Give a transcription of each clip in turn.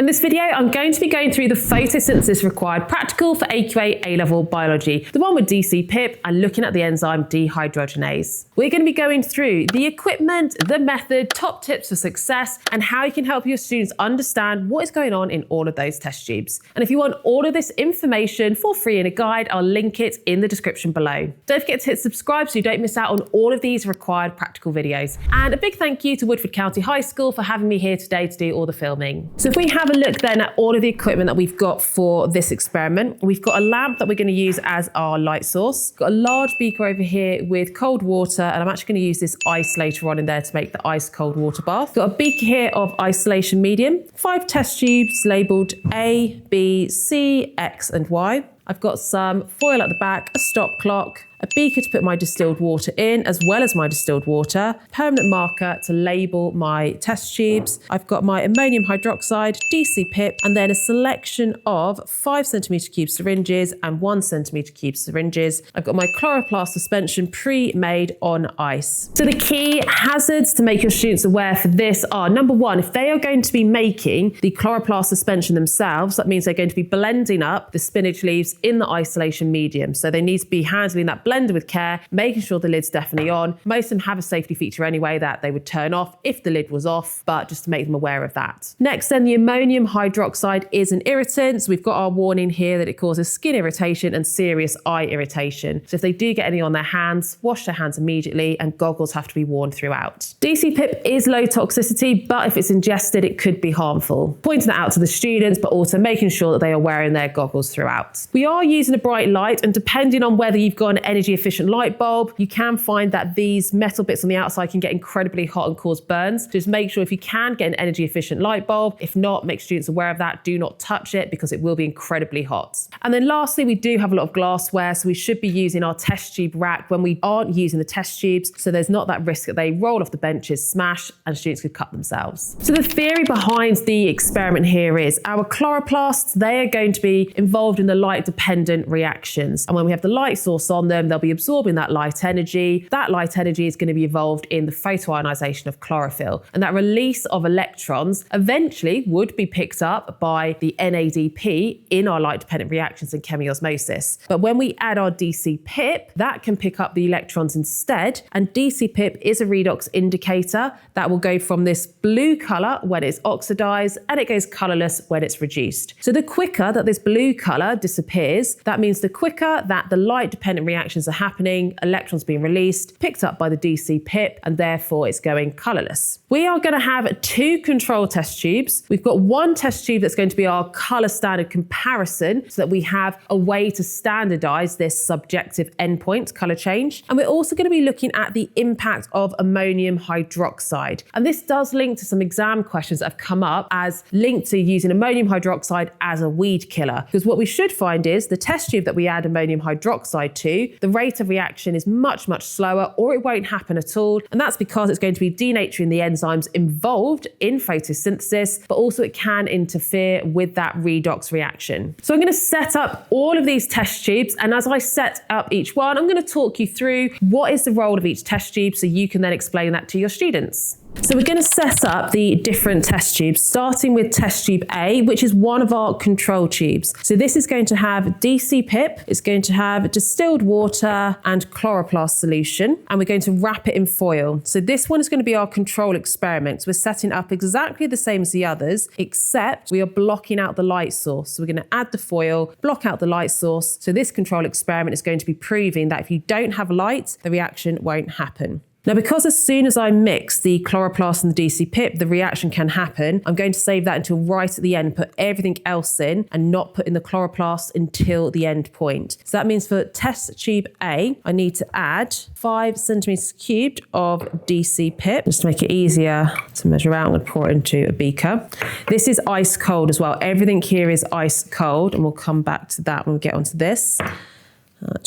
In this video, I'm going to be going through the photosynthesis required practical for AQA A-level biology, the one with DCPIP, and looking at the enzyme dehydrogenase. We're going to be going through the equipment, the method, top tips for success, and how you can help your students understand what is going on in all of those test tubes. And if you want all of this information for free in a guide, I'll link it in the description below. Don't forget to hit subscribe so you don't miss out on all of these required practical videos. And a big thank you to Woodford County High School for having me here today to do all the filming. So if we have a look then at all of the equipment that we've got for this experiment, we've got a lamp that we're going to use as our light source. Got a large beaker over here with cold water, and I'm actually going to use this ice later on in there to make the ice cold water bath. Got a beaker here of isolation medium, 5 test tubes labelled A, B, C, X and Y. I've got some foil at the back, a stop clock, a beaker to put my distilled water in, as well as my distilled water, permanent marker to label my test tubes. I've got my ammonium hydroxide, DCPIP, and then a selection of 5 centimetre cube syringes and 1 centimetre cube syringes. I've got my Chloroplast suspension pre-made on ice. So the key hazards to make your students aware for this are, number 1, if they are going to be making the Chloroplast suspension themselves, that means they're going to be blending up the spinach leaves in the isolation medium. So they need to be handling that blender with care, making sure the lid's definitely on. Most of them have a safety feature anyway that they would turn off if the lid was off, but just to make them aware of that. Next then, the ammonium hydroxide is an irritant. So we've got our warning here that it causes skin irritation and serious eye irritation. So if they do get any on their hands, wash their hands immediately, and goggles have to be worn throughout. DCPIP is low toxicity, but if it's ingested, it could be harmful. Pointing that out to the students, but also making sure that they are wearing their goggles throughout. We are using a bright light, and depending on whether you've got an energy efficient light bulb, you can find that these metal bits on the outside can get incredibly hot and cause burns. Just make sure if you can get an energy efficient light bulb. If not, make students aware of that. Do not touch it because it will be incredibly hot. And then lastly, we do have a lot of glassware, so we should be using our test tube rack when we aren't using the test tubes, so there's not that risk that they roll off the benches, smash, and students could cut themselves. So the theory behind the experiment here is our chloroplasts, they are going to be involved in the light dependent reactions, and when we have the light source on them, they'll be absorbing that light energy. That light energy is going to be involved in the photoionization of chlorophyll, and that release of electrons eventually would be picked up by the NADP in our light dependent reactions in chemiosmosis. But when we add our DCPIP, that can pick up the electrons instead, and DCPIP is a redox indicator that will go from this blue color when it's oxidized, and it goes colorless when it's reduced. So the quicker that this blue color disappears, that means the quicker that the light dependent reactions are happening, electrons being released, picked up by the DCPIP, and therefore it's going colorless. We are going to have 2 control test tubes. We've got 1 test tube that's going to be our color standard comparison, so that we have a way to standardize this subjective endpoint color change. And we're also going to be looking at the impact of ammonium hydroxide. And this does link to some exam questions that have come up as linked to using ammonium hydroxide as a weed killer. Because what we should find is the test tube that we add ammonium hydroxide to, the rate of reaction is much, much slower, or it won't happen at all. And that's because it's going to be denaturing the enzymes involved in photosynthesis, but also it can interfere with that redox reaction. So I'm going to set up all of these test tubes, and as I set up each one, I'm going to talk you through what is the role of each test tube so you can then explain that to your students. So we're going to set up the different test tubes, starting with test tube A, which is one of our control tubes. So this is going to have DCPIP, it's going to have distilled water and chloroplast solution, and we're going to wrap it in foil. So this one is going to be our control experiment. So we're setting up exactly the same as the others, except we are blocking out the light source. So we're going to add the foil, block out the light source. So this control experiment is going to be proving that if you don't have light, the reaction won't happen. Now, because as soon as I mix the chloroplast and the DCPIP, the reaction can happen, I'm going to save that until right at the end, put everything else in, and not put in the chloroplast until the end point. So that means for test tube A, I need to add 5 centimeters cubed of DCPIP. Just to make it easier to measure out, I'm going to pour it into a beaker. This is ice cold as well. Everything here is ice cold, and we'll come back to that when we get onto this.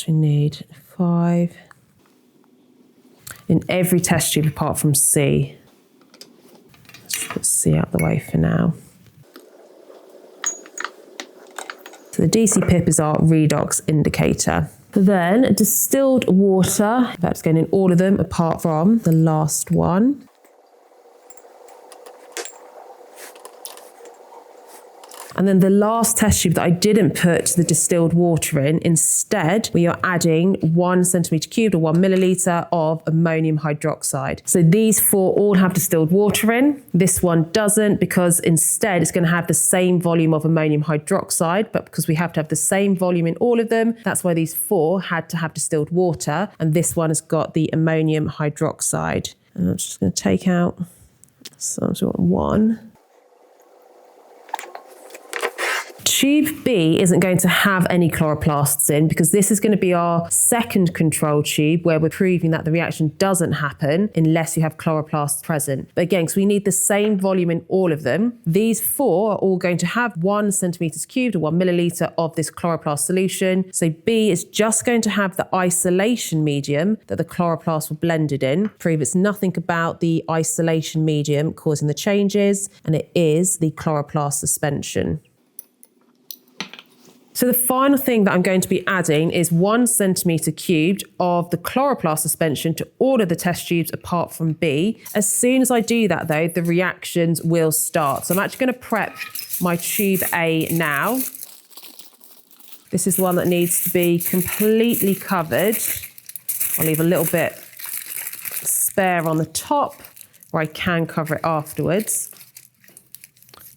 We need 5 in every test tube apart from C. Let's put C out the way for now. So the DCPIP is our redox indicator. Then distilled water, that's going in all of them apart from the last one. And then the last test tube that I didn't put the distilled water in, instead we are adding 1 centimetre cubed or 1 milliliter of ammonium hydroxide. So these 4 all have distilled water in. This one doesn't, because instead it's going to have the same volume of ammonium hydroxide, but because we have to have the same volume in all of them, that's why these 4 had to have distilled water, and this one has got the ammonium hydroxide. And I'm just going to take out some sort of 1. Tube B isn't going to have any chloroplasts in, because this is going to be our second control tube where we're proving that the reaction doesn't happen unless you have chloroplasts present. But again, because we need the same volume in all of them, these 4 are all going to have 1 centimetres cubed or 1 milliliter of this chloroplast solution. So B is just going to have the isolation medium that the chloroplasts were blended in. Prove it's nothing about the isolation medium causing the changes, and it is the chloroplast suspension. So the final thing that I'm going to be adding is 1 centimetre cubed of the chloroplast suspension to all of the test tubes apart from B. As soon as I do that though, the reactions will start. So I'm actually going to prep my tube A now. This is the one that needs to be completely covered. I'll leave a little bit spare on the top where I can cover it afterwards.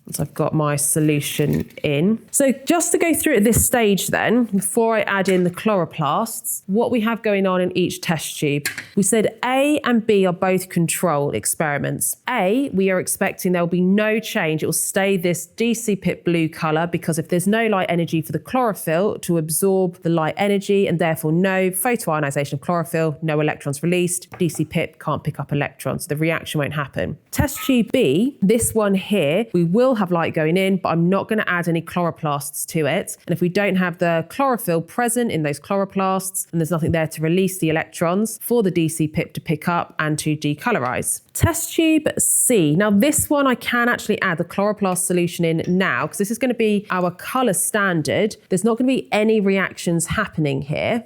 Once I've got my solution in. So just to go through at this stage then, before I add in the chloroplasts, what we have going on in each test tube. We said A and B are both control experiments. A, we are expecting there will be no change. It will stay this DCPIP blue colour, because if there's no light energy for the chlorophyll to absorb the light energy, and therefore no photoionisation of chlorophyll, no electrons released, DCPIP can't pick up electrons, so the reaction won't happen. Test tube B, this one here, we will have light going in, but I'm not going to add any chloroplasts to it. And if we don't have the chlorophyll present in those chloroplasts, and there's nothing there to release the electrons for the DCPIP to pick up and to decolorize. Test tube C. Now this one I can actually add the chloroplast solution in now, because this is going to be our colour standard. There's not going to be any reactions happening here.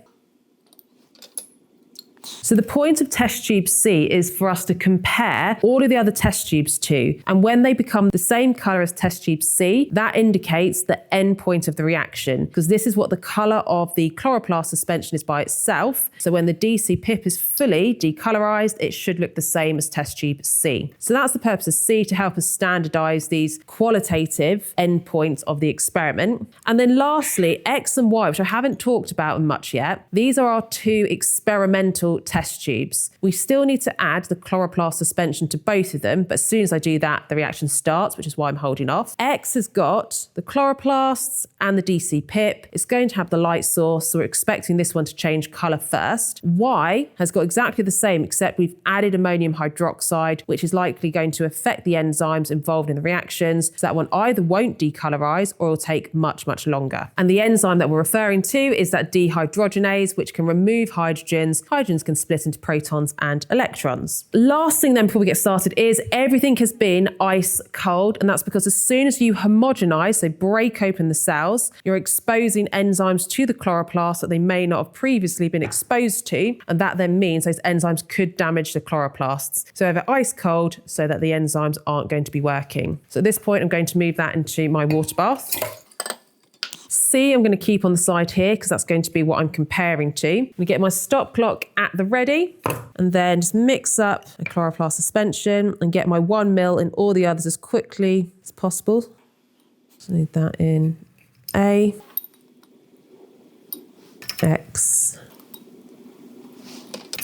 So the point of test tube C is for us to compare all of the other test tubes to, and when they become the same colour as test tube C, that indicates the end point of the reaction, because this is what the colour of the chloroplast suspension is by itself. So when the DCPIP is fully decolorized, it should look the same as test tube C. So that's the purpose of C, to help us standardise these qualitative endpoints of the experiment. And then lastly, X and Y, which I haven't talked about much yet. These are our 2 experimental test tubes. We still need to add the chloroplast suspension to both of them, but as soon as I do that, the reaction starts, which is why I'm holding off. X has got the chloroplasts and the DCPIP. It's going to have the light source, so we're expecting this one to change colour first. Y has got exactly the same, except we've added ammonium hydroxide, which is likely going to affect the enzymes involved in the reactions, so that one either won't decolorize or will take much, much longer. And the enzyme that we're referring to is that dehydrogenase, which can remove hydrogens. Hydrogens can split into protons and electrons. Last thing then before we get started is everything has been ice cold, and that's because as soon as you homogenize, so break open the cells, you're exposing enzymes to the chloroplast that they may not have previously been exposed to, and that then means those enzymes could damage the chloroplasts. So over ice cold so that the enzymes aren't going to be working. So at this point I'm going to move that into my water bath. C I'm going to keep on the side here because that's going to be what I'm comparing to. We get my stop clock at the ready, and then just mix up a chloroplast suspension and get my 1 ml in all the others as quickly as possible. So need that in A, X,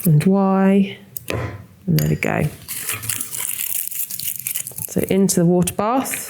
and Y, and there we go. So into the water bath.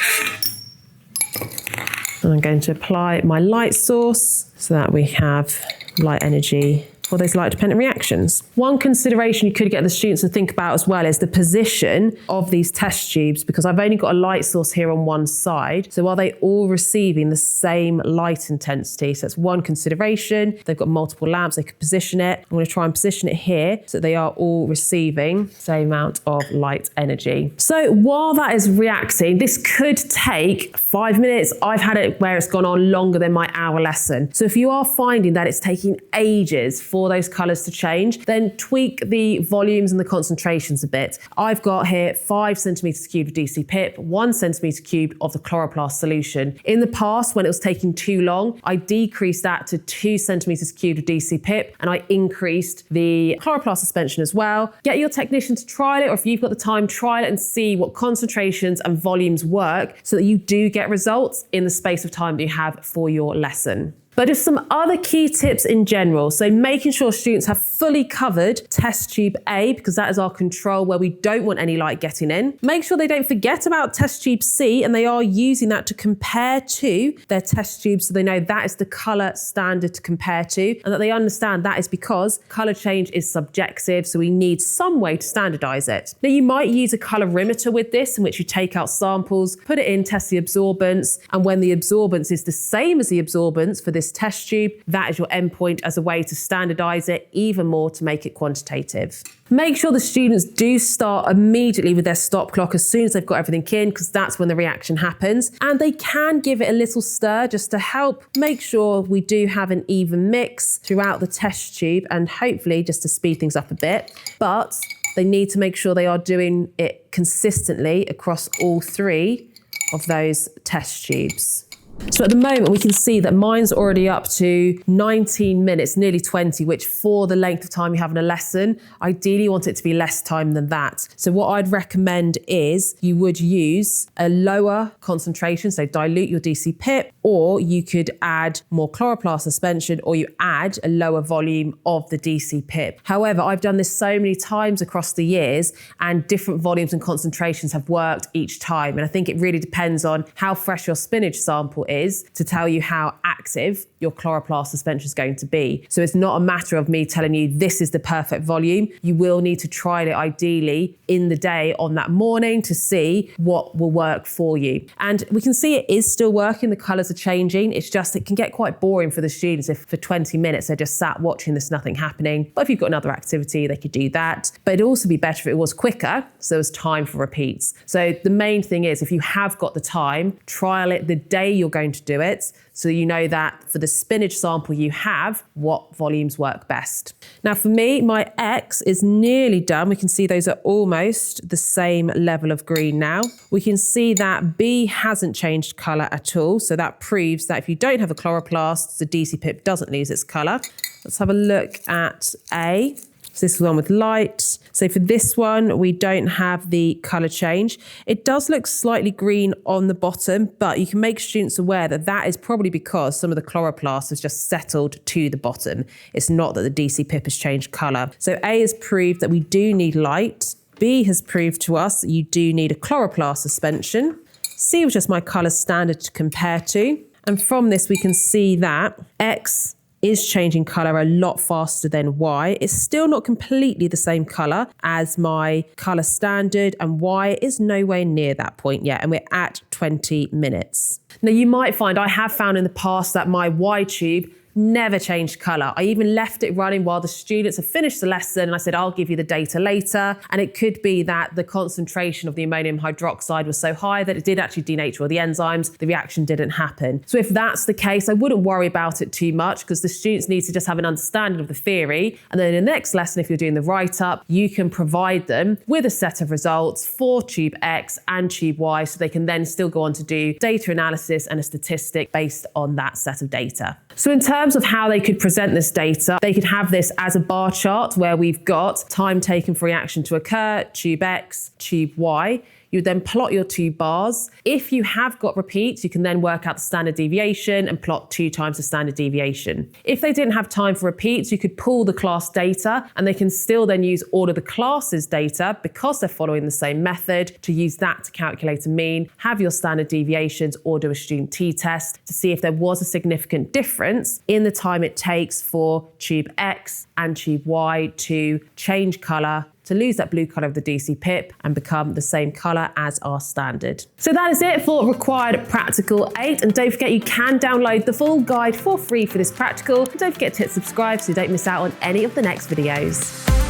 And I'm going to apply my light source so that we have light energy for those light-dependent reactions. One consideration you could get the students to think about as well is the position of these test tubes, because I've only got a light source here on one side. So are they all receiving the same light intensity? So that's one consideration. They've got multiple lamps, they could position it. I'm going to try and position it here so they are all receiving the same amount of light energy. So while that is reacting, this could take 5 minutes. I've had it where it's gone on longer than my hour lesson. So if you are finding that it's taking ages for for those colours to change, then tweak the volumes and the concentrations a bit. I've got here 5 centimetres cubed of DCPIP, 1 centimetre cubed of the chloroplast solution. In the past, when it was taking too long, I decreased that to 2 centimetres cubed of DCPIP, and I increased the chloroplast suspension as well. Get your technician to trial it, or if you've got the time, trial it and see what concentrations and volumes work so that you do get results in the space of time that you have for your lesson. But just some other key tips in general. So making sure students have fully covered test tube A, because that is our control where we don't want any light getting in. Make sure they don't forget about test tube C and they are using that to compare to their test tube, so they know that is the colour standard to compare to, and that they understand that is because colour change is subjective, so we need some way to standardise it. Now you might use a colorimeter with this, in which you take out samples, put it in, test the absorbance, and when the absorbance is the same as the absorbance for this test tube, that is your endpoint as a way to standardise it even more to make it quantitative. Make sure the students do start immediately with their stop clock as soon as they've got everything in, because that's when the reaction happens. And they can give it a little stir just to help make sure we do have an even mix throughout the test tube, and hopefully just to speed things up a bit. But they need to make sure they are doing it consistently across all 3 of those test tubes. So at the moment we can see that mine's already up to 19 minutes, nearly 20, which for the length of time you have in a lesson, ideally you want it to be less time than that. So what I'd recommend is you would use a lower concentration, so dilute your DCPIP, or you could add more chloroplast suspension, or you add a lower volume of the DCPIP. However, I've done this so many times across the years and different volumes and concentrations have worked each time. And I think it really depends on how fresh your spinach sample is to tell you how active your chloroplast suspension is going to be. So it's not a matter of me telling you this is the perfect volume. You will need to try it ideally in the day on that morning to see what will work for you. And we can see it is still working. The colours are changing. It's just, it can get quite boring for the students if for 20 minutes they're just sat watching this, nothing happening. But if you've got another activity, they could do that. But it'd also be better if it was quicker, so there's time for repeats. So the main thing is, if you have got the time, trial it the day you're going to do it, so you know that for the spinach sample you have, what volumes work best. Now for me, my X is nearly done. We can see those are almost the same level of green now. We can see that B hasn't changed colour at all, so that proves that if you don't have a chloroplast, the DCPIP doesn't lose its colour. Let's have a look at A. So this is the one with light. So for this one, we don't have the colour change. It does look slightly green on the bottom, but you can make students aware that that is probably because some of the chloroplast has just settled to the bottom. It's not that the DCPIP has changed colour. So A has proved that we do need light. B has proved to us that you do need a chloroplast suspension. C was just my colour standard to compare to. And from this, we can see that X is changing colour a lot faster than Y. It's still not completely the same colour as my colour standard, and Y is nowhere near that point yet, and we're at 20 minutes. Now you might find, I have found in the past that my Y tube never changed colour. I even left it running while the students have finished the lesson, and I said, I'll give you the data later. And it could be that the concentration of the ammonium hydroxide was so high that it did actually denature all the enzymes. The reaction didn't happen. So if that's the case, I wouldn't worry about it too much, because the students need to just have an understanding of the theory. And then in the next lesson, if you're doing the write-up, you can provide them with a set of results for tube X and tube Y, so they can then still go on to do data analysis and a statistic based on that set of data. So in terms of how they could present this data, they could have this as a bar chart where we've got time taken for reaction to occur, tube X, tube Y. You would then plot your 2 bars. If you have got repeats, you can then work out the standard deviation and plot 2 times the standard deviation. If they didn't have time for repeats, you could pull the class data, and they can still then use all of the classes data, because they're following the same method, to use that to calculate a mean, have your standard deviations, or do a student t-test to see if there was a significant difference in the time it takes for tube X and tube Y to change colour, to lose that blue colour of the DCPIP and become the same colour as our standard. So that is it for required practical 8. And don't forget, you can download the full guide for free for this practical. And don't forget to hit subscribe so you don't miss out on any of the next videos.